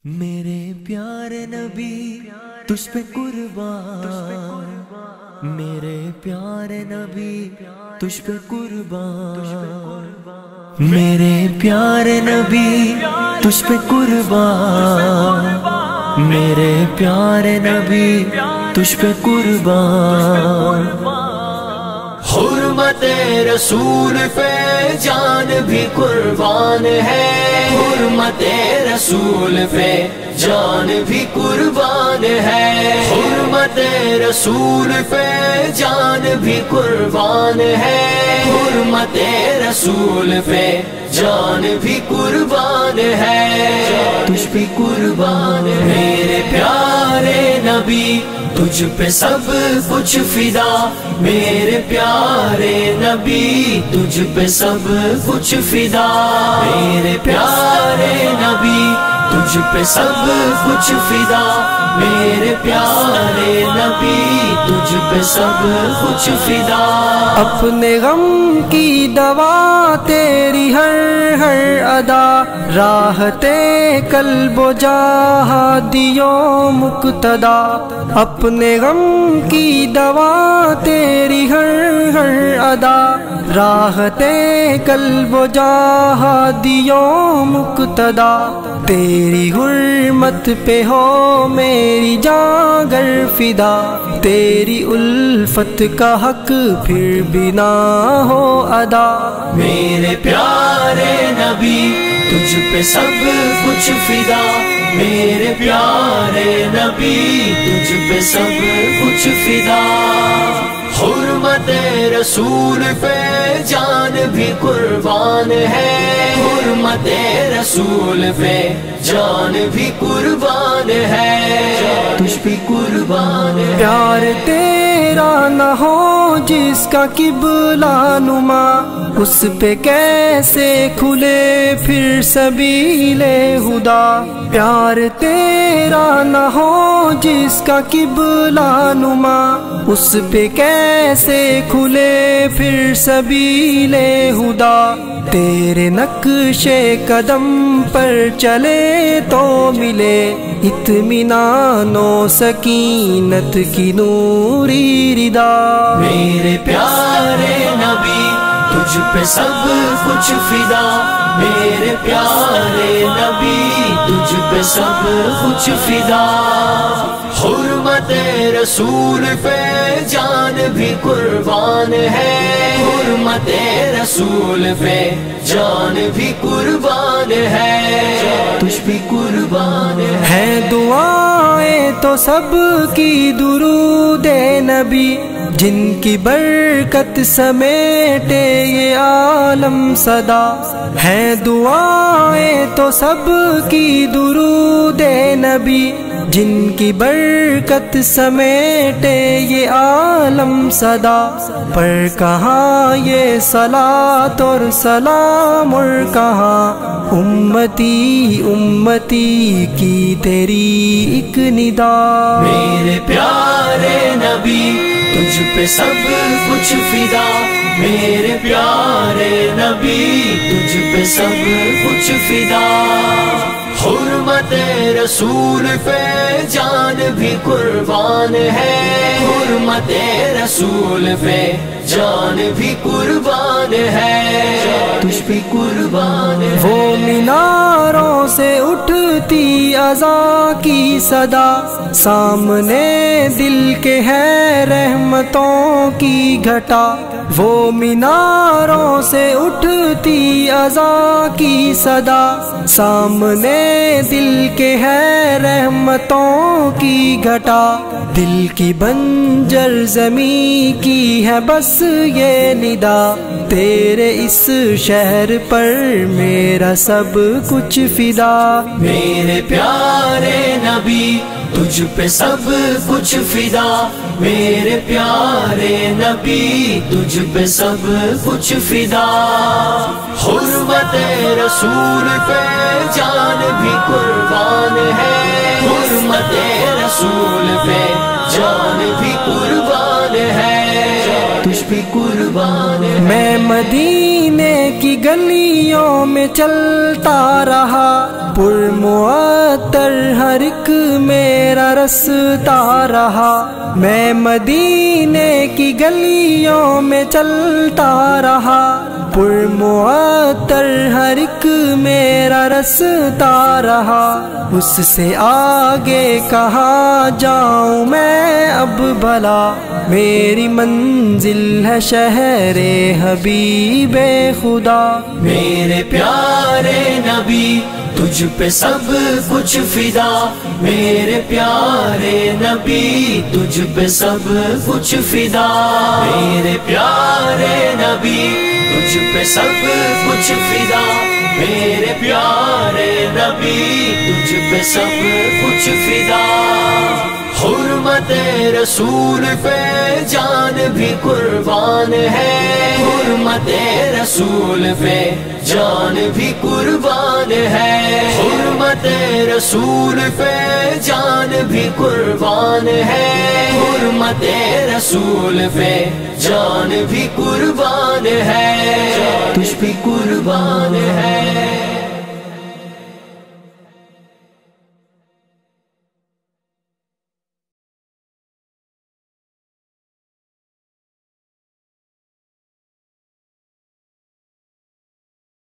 میرے پیارے نبی تجھ پہ قربان، میرے پیارے نبی تجھ پہ قربان، میرے پیارے نبی تجھ پہ قربان، میرے پیارے نبی تجھ پہ قربان۔ حرمت رسول پہ جان بھی قربان ہے، حرمت رسول پہ جان بھی قربان ہے، حرمت رسول پہ جان بھی قربان ہے، حرمت رسول پہ جان بھی قربان ہے، تجھ پہ قربان ہے میرے پیارے نبی، تجھ پہ سب کچھ فدا، میرے پیارے نبی تجھ پہ سب کچھ فدا، میرے پیارے نبی تجھ پہ سب کچھ فدا، میرے پیارے نبی تجھ پہ سب کچھ فدا۔ اپنے غم کی دوا تیری ہر ہر ادا، راحتے قلب و جہادیو مقتدا، اپنے غم کی دوا تیری ہر ہر ادا، راحتے قلب و جہادیو مقتدا، تیری حرمت پہ ہو میری جاں گر فدا، تیری الفت کا حق پھر بھی نہ ہو ادا، میرے پیارے نبی تجھ پہ سب کچھ فدا، میرے پیارے نبی تجھ پہ سب کچھ فدا، حرمت رسول پہ جان بھی قربان ہے، حرمت رسول پہ جان بھی قربان ہے، تجھ پہ قربان ہے۔ پیار تیرا نہ ہو جس کا قبلہ نما، اس پہ کیسے کھلے پھر سبیل ہدا، پیار تیرا نہ ہو جس کا قبلہ نما، اس پہ کیسے کھلے پھر سبیل ہدا، تیرے نقش قدم پر چلے تو ملے اطمینان و سکینت کی نوری ردا، میرے پیارے نبی تجھ پہ سب کچھ فدا، میرے پیارے نبی تجھ پہ سب کچھ فدا، حرمت رسول پہ جان بھی قربان ہے، حرمت رسول پہ جان بھی قربان ہے، تجھ پہ قربان ہے دعائیں تو سب کی درود نبی، جن کی برکت سمیٹے یہ عالم صدا، ہے دعائیں تو سب کی درود نبی، جن کی برکت سمیٹے یہ عالم صدا، پر کہاں یہ صلاۃ اور سلام، اور کہاں امتی امتی کی تیری ایک ندا، میرے پیارے نبی تجھ پہ سب کچھ فدا، میرے پیارے نبی تجھ پہ سب کچھ فدا، حرمت رسول پہ جان بھی قربان ہے، حرمت رسول پہ جان بھی قربان ہے، تجھ پہ قربان ہے۔ وہ میناروں سے اٹھتی اذان کی صدا، سامنے دل کے ہے رحمتوں کی گھٹا، وہ میناروں سے اٹھتی اذان کی صدا، سامنے دل کے ہے رحمتوں کی گھٹا، دل کی بنجر زمین کی ہے بس یہ ندا، تیرے اس شہر پر میرا سب کچھ فدا، میرے پیارے نبی تجھ پہ سب کچھ فدا، میرے پیارے نبی تجھ پہ سب کچھ فدا، حرمت رسول پہ جان بھی قربان ہے، حرمت رسول پہ جان بھی قربان ہے، تجھ پہ قربان ہے۔ میں مدینے کی گلیوں میں چلتا رہا، پرمعطر ہر ایک میرا رستہ رہا، میں مدینے کی گلیوں میں چلتا رہا، پرمعطر ہر ایک میرا رستہ رہا، اس سے آگے کہاں جاؤں میں اب بھلا، میری منزل ہے شہر حبیب خدا۔ میرے پیارے نبی تجھ پہ سب کچھ فدا، میرے پیارے نبی تجھ پہ سب کچھ فدا، میرے پیارے نبی تجھ پہ سب کچھ فدا، میرے پیارے نبی تجھ پہ سب کچھ فدا، حرمت رسول پہ جان بھی قربان ہے، حرمت رسول پہ جان بھی قربان ہے، حرمت رسول پہ جان بھی قربان ہے، حرمت رسول پہ جان بھی قربان ہے، تجھ بھی قربان ہے۔